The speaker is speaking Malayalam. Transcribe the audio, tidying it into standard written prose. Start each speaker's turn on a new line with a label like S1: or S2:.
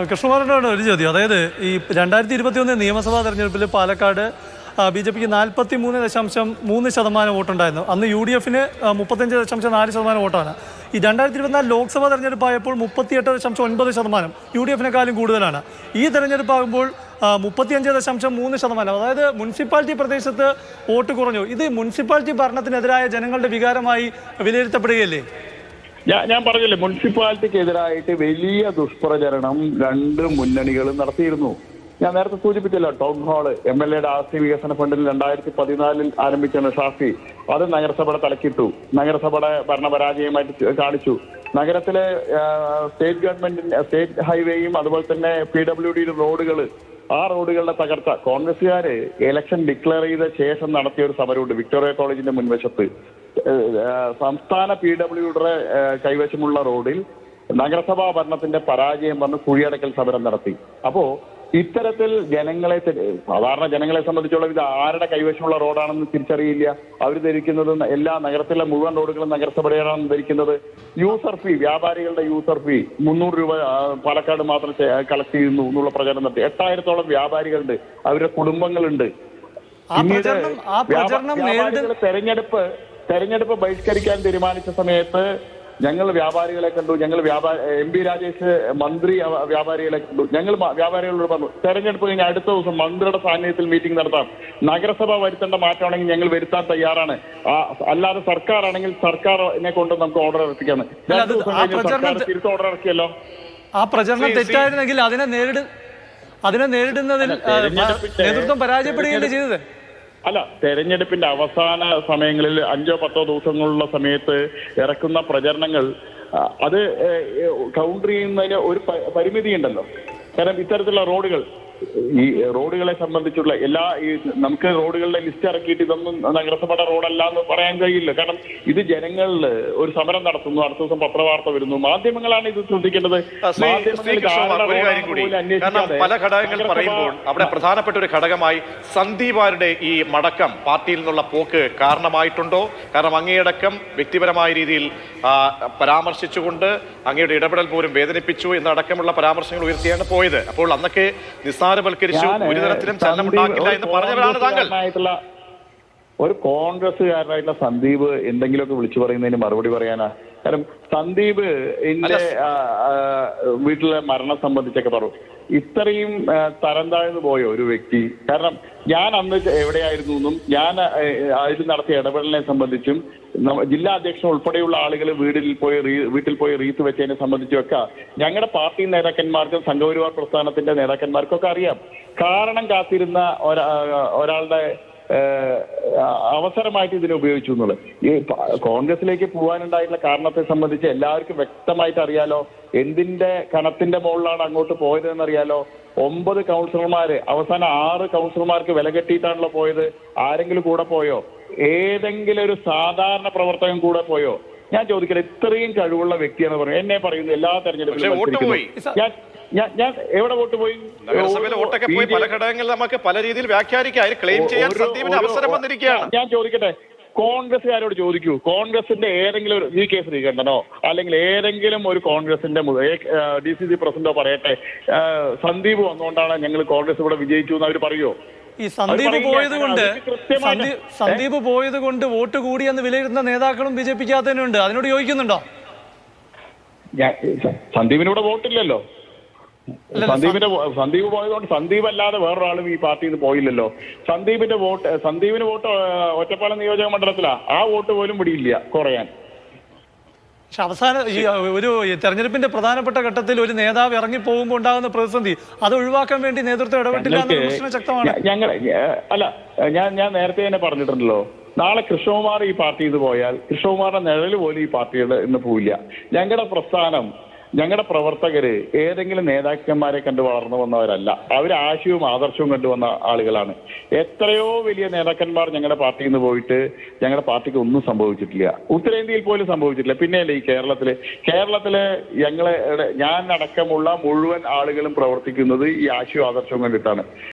S1: കൃഷ്ണകുമാറിനോട് ഒരു ചോദ്യം. അതായത് ഈ 2021 നിയമസഭാ തെരഞ്ഞെടുപ്പിൽ പാലക്കാട് BJP-ക്ക് 43.3% വോട്ടുണ്ടായിരുന്നു. അന്ന് UDF-ന് 35.4% വോട്ടാണ്. ഈ 2024 ലോക്സഭാ തെരഞ്ഞെടുപ്പായപ്പോൾ 38.9%, UDF-നെക്കാളും കൂടുതലാണ്. ഈ തെരഞ്ഞെടുപ്പാകുമ്പോൾ 35.3%. അതായത് മുനിസിപ്പാലിറ്റി പ്രദേശത്ത് വോട്ട് കുറഞ്ഞു. ഇത് മുനിസിപ്പാലിറ്റി ഭരണത്തിനെതിരായ ജനങ്ങളുടെ വികാരമായി വിലയിരുത്തപ്പെടുകയല്ലേ?
S2: ഞാൻ പറഞ്ഞില്ലേ, മുനിസിപ്പാലിറ്റിക്കെതിരായിട്ട് വലിയ ദുഷ്പ്രചരണം രണ്ട് മുന്നണികളും നടത്തിയിരുന്നു. ഞാൻ നേരത്തെ സൂചിപ്പിച്ചല്ലോ, ടൗൺ ഹാള് MLA-യുടെ ആസ്തി വികസന ഫണ്ടിൽ 2014 ആരംഭിച്ചാണ് ഷാഫി. അത് നഗരസഭയുടെ തലക്കിട്ടു. നഗരസഭയുടെ ഭരണപരാജയമായിട്ട് കാണിച്ചു. നഗരത്തിലെ സ്റ്റേറ്റ് ഗവൺമെന്റിന്റെ സ്റ്റേറ്റ് ഹൈവേയും അതുപോലെ തന്നെ PWD റോഡുകൾ, ആ റോഡുകളുടെ തകർച്ച കോൺഗ്രസുകാര് ഇലക്ഷൻ ഡിക്ലെയർ ചെയ്ത ശേഷം നടത്തിയ ഒരു സമരമുണ്ട് വിക്ടോറിയ കോളേജിന്റെ മുൻവശത്ത്. സംസ്ഥാന PWD കൈവശമുള്ള റോഡിൽ നഗരസഭാ ഭരണത്തിന്റെ പരാജയം പറഞ്ഞ് കുഴിയടക്കൽ സമരം നടത്തി. അപ്പോ ഇത്തരത്തിൽ ജനങ്ങളെ, സാധാരണ ജനങ്ങളെ സംബന്ധിച്ചോളം ഇത് ആരുടെ കൈവശമുള്ള റോഡാണെന്ന് തിരിച്ചറിയില്ല. അവർ ധരിക്കുന്നത് എല്ലാ നഗരത്തിലെ മുഴുവൻ റോഡുകളും നഗരസഭയുടെയാണെന്ന് ധരിക്കുന്നത്. യൂസർ ഫീ, വ്യാപാരികളുടെ യൂസർ ഫീ 300 രൂപ പാലക്കാട് മാത്രം കളക്ട് ചെയ്യുന്നു എന്നുള്ള പ്രചരണം നടത്തി. 8000-ഓളം വ്യാപാരികളുണ്ട്, അവരുടെ കുടുംബങ്ങളുണ്ട്. പിന്നീട് തെരഞ്ഞെടുപ്പ് ബഹിഷ്കരിക്കാൻ തീരുമാനിച്ച സമയത്ത് ഞങ്ങൾ വ്യാപാരികളെ കണ്ടു. MP രാജേഷ് മന്ത്രി വ്യാപാരികളെ കണ്ടു. ഞങ്ങൾ വ്യാപാരികളോട് പറഞ്ഞു, തെരഞ്ഞെടുപ്പ് കഴിഞ്ഞ അടുത്ത ദിവസം മന്ത്രിയുടെ സാന്നിധ്യത്തിൽ മീറ്റിംഗ് നടത്താം. നഗരസഭ വരുത്തേണ്ട മാറ്റമാണെങ്കിൽ ഞങ്ങൾ വരുത്താൻ തയ്യാറാണ്. അല്ലാതെ സർക്കാർ ആണെങ്കിൽ സർക്കാരിനെ കൊണ്ട് നമുക്ക് ഓർഡർ ഇറക്കിക്കാണ്. 2 ദിവസം കഴിഞ്ഞ് സർക്കാർ തിരിച്ച് ഓർഡർ ഇറക്കിയല്ലോ.
S1: ആ പ്രചരണം തെറ്റായിരുന്നെങ്കിൽ അതിനെ നേരിടുന്നതിൽ നേതൃത്വം പരാജയപ്പെടുകയല്ലേ ചെയ്തത്?
S2: അല്ല, തെരഞ്ഞെടുപ്പിന്റെ അവസാന സമയങ്ങളിൽ 5-10 ദിവസങ്ങളുള്ള സമയത്ത് ഇറക്കുന്ന പ്രചരണങ്ങൾ അത് കൗണ്ടർ ചെയ്യുന്നതിന് ഒരു പരിമിതി ഉണ്ടല്ലോ. കാരണം ഇത്തരത്തിലുള്ള റോഡുകൾ, ഈ റോഡുകളെ സംബന്ധിച്ചുള്ള നമുക്ക് റോഡുകളുടെ ലിസ്റ്റ് ഇറക്കിയിട്ട് ഇതൊന്നും നഗരസഭയുടെ റോഡല്ല എന്ന് പറയാൻ കഴിയില്ല. കാരണം ഇത് ജനങ്ങളിൽ ഒരു സമരം നടത്തുന്നു, അടുത്ത ദിവസം പത്രവാർത്ത വരുന്നു. മാധ്യമങ്ങളാണ് ഇത് ശ്രദ്ധിക്കേണ്ടത്.
S3: പല ഘടകങ്ങൾ പറയുമ്പോൾ അവിടെ പ്രധാനപ്പെട്ട ഒരു ഘടകമായി സന്ദീപാരുടെ ഈ മടക്കം പാർട്ടിയിൽ നിന്നുള്ള പോക്ക് കാരണമായിട്ടുണ്ടോ? കാരണം അങ്ങേയടക്കം വ്യക്തിപരമായ രീതിയിൽ പരാമർശിച്ചുകൊണ്ട് അങ്ങയുടെ ഇടപെടൽ പോലും വേദനിപ്പിച്ചു എന്നടക്കമുള്ള പരാമർശങ്ങൾ ഉയർത്തിയാണ് പോയത്. അപ്പോൾ അന്നൊക്കെ നിസ്സാരവൽക്കരിച്ചു, ഒരു തരത്തിലും ചലനമുണ്ടാക്കില്ല എന്ന് പറഞ്ഞവരാണ് താങ്കൾ.
S2: ഒരു കോൺഗ്രസ്സുകാരനായിട്ടുള്ള സന്ദീപ് എന്തെങ്കിലുമൊക്കെ വിളിച്ചു പറയുന്നതിന് മറുപടി പറയാനാ? കാരണം സന്ദീപ് എന്റെ വീട്ടിലെ മരണം സംബന്ധിച്ചൊക്കെ പറഞ്ഞു. ഇത്രയും തരം താഴ്ന്നു പോയ ഒരു വ്യക്തി. കാരണം ഞാൻ അന്ന് എവിടെയായിരുന്നു എന്നും ഞാൻ അതിൽ നടത്തിയ ഇടപെടലിനെ സംബന്ധിച്ചും ജില്ലാ അധ്യക്ഷൻ ഉൾപ്പെടെയുള്ള ആളുകൾ വീട്ടിൽ പോയി റീത്ത് വെച്ചതിനെ സംബന്ധിച്ചുമൊക്കെ ഞങ്ങളുടെ പാർട്ടി നേതാക്കന്മാർക്കും സംഘപരിവാർ പ്രസ്ഥാനത്തിന്റെ നേതാക്കന്മാർക്കൊക്കെ അറിയാം. കാരണം കാത്തിരുന്ന ഒരാളുടെ അവസരമായിട്ട് ഇതിനെ ഉപയോഗിച്ചു എന്നുള്ളത്. ഈ കോൺഗ്രസിലേക്ക് പോകാനുണ്ടായിട്ടുള്ള കാരണത്തെ സംബന്ധിച്ച് എല്ലാവർക്കും വ്യക്തമായിട്ട് അറിയാലോ. എന്തിന്റെ കണത്തിന്റെ മുകളിലാണ് അങ്ങോട്ട് പോയതെന്നറിയാലോ. 9 കൗൺസിലർമാര്, അവസാനം 6 കൗൺസിലർമാർക്ക് വില കെട്ടിയിട്ടാണല്ലോ പോയത്. ആരെങ്കിലും കൂടെ പോയോ? ഏതെങ്കിലും ഒരു സാധാരണ പ്രവർത്തകൻ കൂടെ പോയോ? ഞാൻ ചോദിക്കട്ടെ, ഇത്രയും കഴിവുള്ള വ്യക്തിയാണ് പറയുന്നത്. എന്നെ പറയുന്നു എല്ലാ തെരഞ്ഞെടുപ്പിലും ഞാൻ എവിടെ വോട്ട് പോയി?
S3: പല ഘടകങ്ങൾ നമുക്ക് പല രീതിയിൽ വ്യാഖ്യാനിക്കാൻ ക്ലെയിം ചെയ്യാൻ സന്ദീപിന് അവസരം വന്നിരിക്കുകയാണ്.
S2: ഞാൻ ചോദിക്കട്ടെ, കോൺഗ്രസ്സുകാരോട് ചോദിക്കൂ, കോൺഗ്രസിന്റെ ഏതെങ്കിലും ഒരു VK ശ്രീകണ്ഠനോ അല്ലെങ്കിൽ ഏതെങ്കിലും ഒരു കോൺഗ്രസിന്റെ DCC പ്രസിഡന്റോ പറയട്ടെ സന്ദീപ് വന്നുകൊണ്ടാണ് ഞങ്ങൾ കോൺഗ്രസ് ഇവിടെ വിജയിച്ചു എന്ന് അവർ പറയുമോ?
S1: ഈ സന്ദീപ് പോയത് കൊണ്ട് വോട്ട് കൂടിയെന്ന് വിലയിരുത്തുന്ന നേതാക്കളും BJP-ക്കകത്തുണ്ട്. അതിനോട് യോജിക്കുന്നുണ്ടോ?
S2: സന്ദീപിനിവിടെ വോട്ടില്ലല്ലോ. സന്ദീപ് പോയതുകൊണ്ട് സന്ദീപ് അല്ലാതെ വേറൊരാളും ഈ പാർട്ടിയിൽ നിന്ന് പോയില്ലല്ലോ. സന്ദീപിന് വോട്ട് ഒറ്റപ്പാലം നിയോജക മണ്ഡലത്തിലാ. ആ വോട്ട് പോലും പിടിയില്ല കുറയാൻ.
S1: പക്ഷെ അവസാനം ഒരു തെരഞ്ഞെടുപ്പിന്റെ പ്രധാനപ്പെട്ട ഘട്ടത്തിൽ ഒരു നേതാവ് ഇറങ്ങി പോകുമ്പോൾ ഉണ്ടാകുന്ന പ്രതിസന്ധി അത് ഒഴിവാക്കാൻ വേണ്ടി നേതൃത്വം ഇടപെട്ടില്ല എന്ന വിമർശനം ശക്തമാണ്.
S2: ഞാൻ നേരത്തെ തന്നെ പറഞ്ഞിട്ടുണ്ടല്ലോ, നാളെ കൃഷ്ണകുമാർ ഈ പാർട്ടിയിൽ നിന്ന് പോയാൽ കൃഷ്ണകുമാറിന്റെ നിഴല് പോലും ഈ പാർട്ടിയുടെ ഇന്ന് പോവില്ല. ഞങ്ങളുടെ പ്രസ്ഥാനം, ഞങ്ങളുടെ പ്രവർത്തകര് ഏതെങ്കിലും നേതാക്കന്മാരെ കണ്ടു വളർന്നു വന്നവരല്ല. അവർ ആശയവും ആദർശവും കണ്ടുവന്ന ആളുകളാണ്. എത്രയോ വലിയ നേതാക്കന്മാർ ഞങ്ങളുടെ പാർട്ടിയിൽ നിന്ന് പോയിട്ട് ഞങ്ങളുടെ ഒന്നും സംഭവിച്ചിട്ടില്ല. ഉത്തരേന്ത്യയിൽ പോലും സംഭവിച്ചിട്ടില്ല. പിന്നെയല്ലേ ഈ കേരളത്തിലെ ഞാൻ അടക്കമുള്ള മുഴുവൻ ആളുകളും പ്രവർത്തിക്കുന്നത് ഈ ആശയവും ആദർശവും കണ്ടിട്ടാണ്.